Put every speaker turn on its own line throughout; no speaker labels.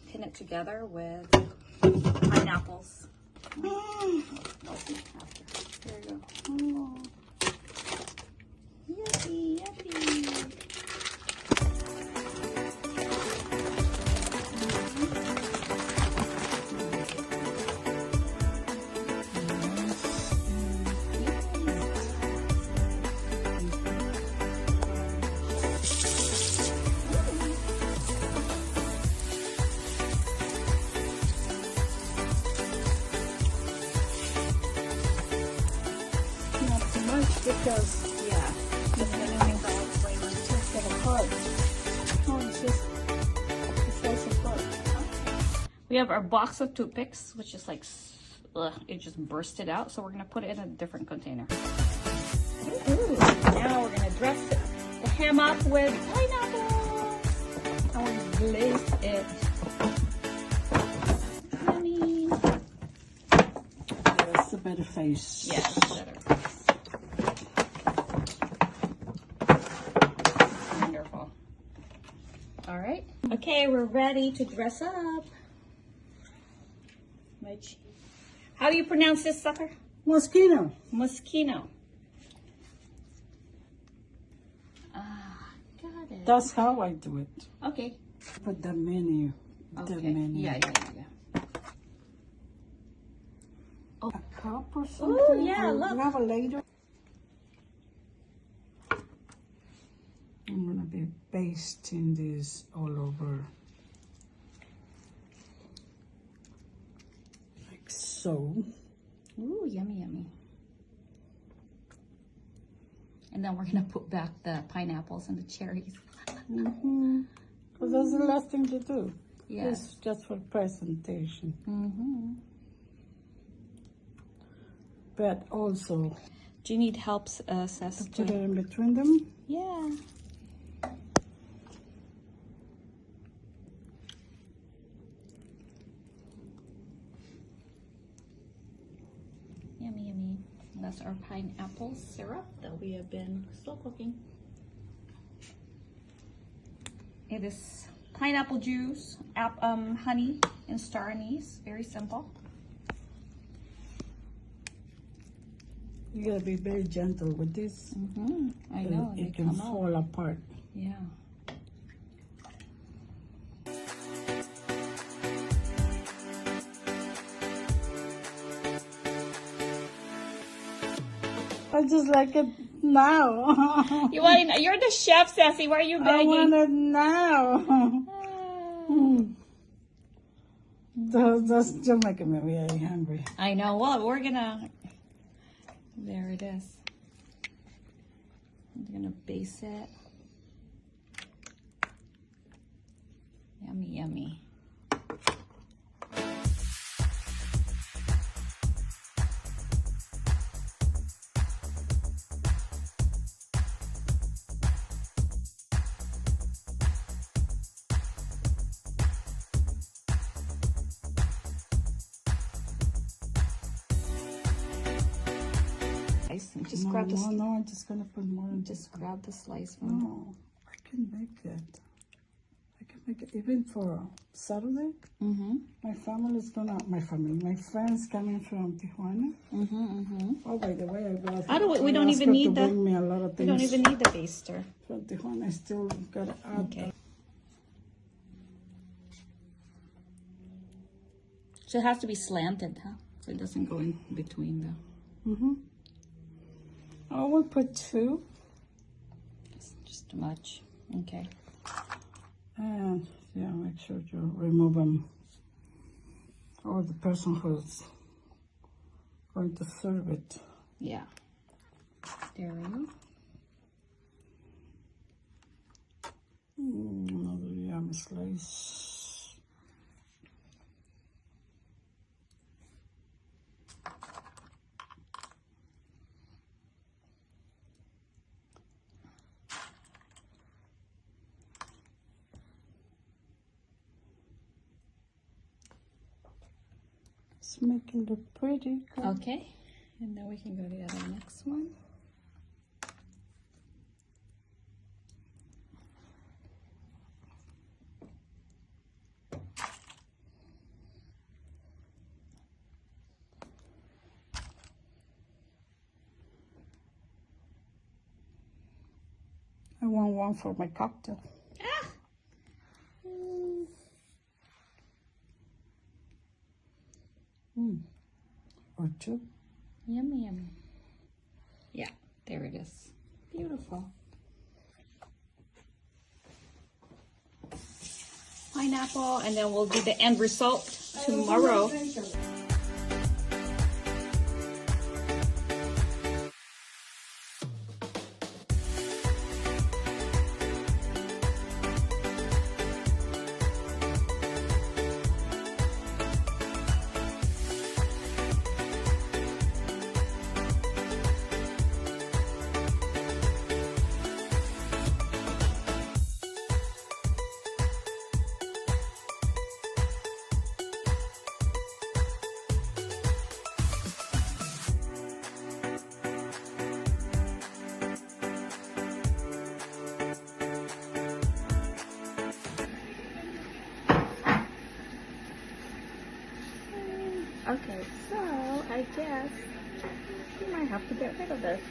pin it together with pineapples. There you go. Oh. Yucky, yucky.
Because
Yeah,
it's gonna make all the flavors just get apart. Oh, it falls apart.
we have our box of toothpicks, which is like, it just bursted out. So we're gonna put it in a different container. Ooh, now we're gonna dress the ham up with pineapple. And we're gonna glaze it. Yummy.
That's a better face.
Yeah, it's better. Wonderful. All right. Okay, we're ready to dress up. How do you pronounce this sucker?
Mosquito.
Moschino. Ah, got it.
That's how I do it.
Okay.
Put the menu.
Okay.
The menu.
Yeah.
A cup or something?
yeah,
Or
look.
Have a later. I'm gonna be basting this all over. Like so.
Ooh, yummy, yummy. And then we're gonna put back the pineapples and the cherries.
Mm-hmm. Because that's the last thing to do.
Yes.
It's just for presentation.
Mm-hmm.
But also,
Do you need help, Seth?
put it in between them.
Yeah. Yummy, yummy. That's our pineapple syrup that we have been slow cooking. It is pineapple juice, honey, and star anise. Very simple.
You gotta be very gentle with this.
Mm-hmm. I know.
It can fall apart.
Yeah.
I just like it now.
You want it, you're the chef, Sassy. Why are you
I
begging?
want it now. That's just making me very hungry.
I know. Well, we're gonna. There it is. I'm gonna base it. Yummy, yummy. Just grab this.
No, I'm just gonna put more in.
Just grab the slice from.
No, I can make it. I can make it even for Saturday.
Mm-hmm.
My friends coming from Tijuana.
Mm-hmm.
Oh, by the way, I brought.
I don't. We
I
don't
asked
even
her
need
to
the.
bring me a lot of
We
things
don't even need the baster.
from Tijuana. I still gotta add.
Okay. So it has to be slanted, huh? So it doesn't go in between the.
Mm-hmm. I will put 2.
Just too much. Okay.
And yeah, make sure to remove them. Or the person who's going to serve it.
Yeah. There we go.
Another yummy slice. It's making it look pretty.
Okay. And now we can go to the other next one.
I want one for my cocktail.
Ah.
Or two.
Yummy, yummy. Yeah, there it is. Beautiful. Pineapple, and then we'll do the end result tomorrow. Okay, so I guess you might have to get rid of this.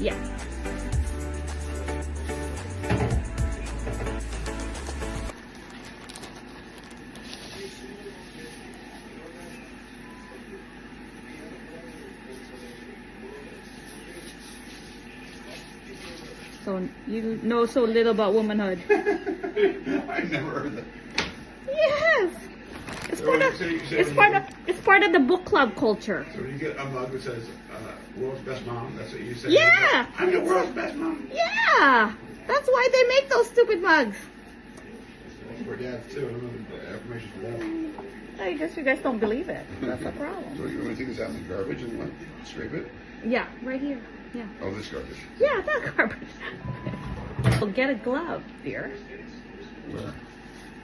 Yeah. So you know so little about womanhood.
I've never heard that.
Yes. It's part of the book club culture.
So when you get a mug that says world's best mom, that's what you say?
Yeah.
I'm the world's best mom.
Yeah. That's why they make those stupid mugs.
For dads too. I don't know the affirmations for that.
I guess you guys don't believe it. That's the problem.
So you want to take this out in the garbage and what? Scrape it?
Yeah, right here. Yeah.
Oh, this garbage.
Yeah, that garbage. Well, get a glove, dear.
Where?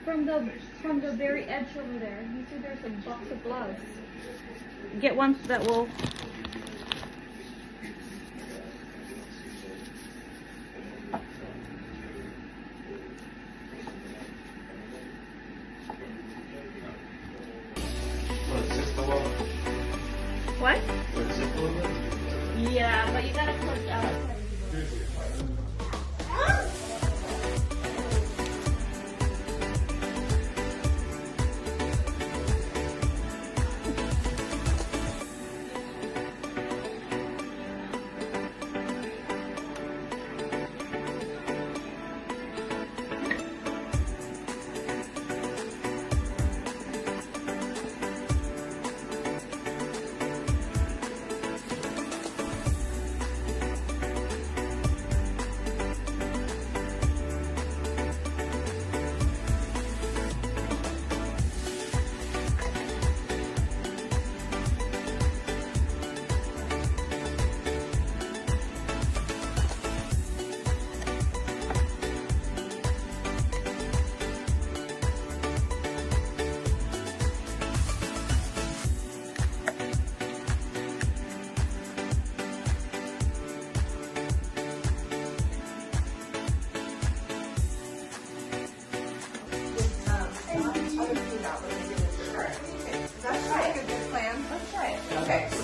From the very edge over there. You see there's a box of gloves. Get one that will... What? Yeah, but you gotta put outside.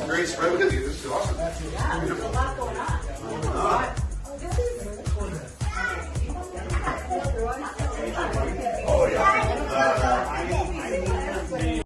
Great spread. Look at you. This is awesome.
Yeah, there's a lot going on.